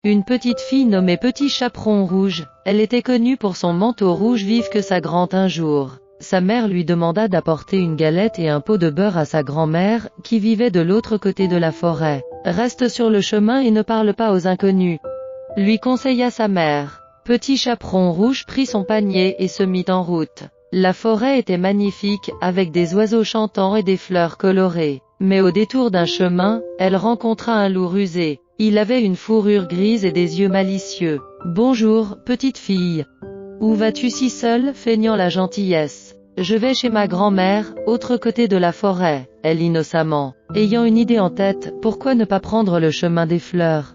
une petite fille nommée Petit Chaperon Rouge. Elle était connue pour son manteau rouge vif que sa grand un jour. Sa mère lui demanda d'apporter une galette et un pot de beurre à sa grand-mère, qui vivait de l'autre côté de la forêt. Reste sur le chemin et ne parle pas aux inconnus, lui conseilla sa mère. Petit Chaperon Rouge prit son panier et se mit en route. La forêt était magnifique, avec des oiseaux chantants et des fleurs colorées. Mais au détour d'un chemin, elle rencontra un loup rusé. Il avait une fourrure grise et des yeux malicieux. « Bonjour, petite fille. Où vas-tu si seule, feignant la gentillesse ? » « Je vais chez ma grand-mère, autre côté de la forêt. » Elle innocemment. Ayant une idée en tête, pourquoi ne pas prendre le chemin des fleurs ?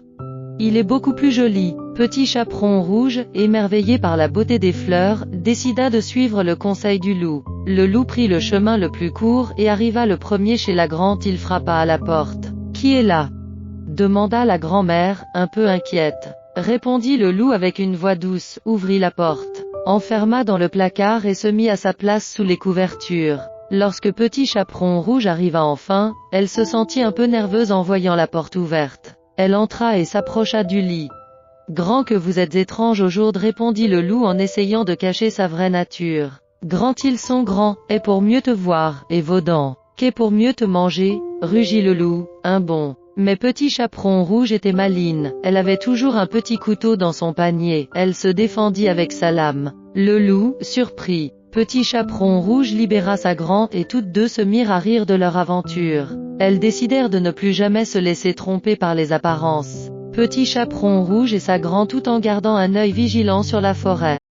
Il est beaucoup plus joli. Petit Chaperon Rouge, émerveillé par la beauté des fleurs, décida de suivre le conseil du loup. Le loup prit le chemin le plus court et arriva le premier chez la grande. Il frappa à la porte. « Qui est là ?» demanda la grand-mère, un peu inquiète. Répondit le loup avec une voix douce, ouvrit la porte, enferma dans le placard et se mit à sa place sous les couvertures. Lorsque Petit Chaperon Rouge arriva enfin, elle se sentit un peu nerveuse en voyant la porte ouverte. Elle entra et s'approcha du lit. « Grand que vous êtes étrange au jour » répondit le loup en essayant de cacher sa vraie nature. « Grands ils sont grands, est pour mieux te voir, et vos dents, qu'est pour mieux te manger » rugit le loup, un bond. Mais Petit Chaperon Rouge était maligne, elle avait toujours un petit couteau dans son panier, elle se défendit avec sa lame. Le loup, surpris, Petit Chaperon Rouge libéra sa grand et toutes deux se mirent à rire de leur aventure. Elles décidèrent de ne plus jamais se laisser tromper par les apparences. Petit Chaperon Rouge et sa grand tout en gardant un œil vigilant sur la forêt.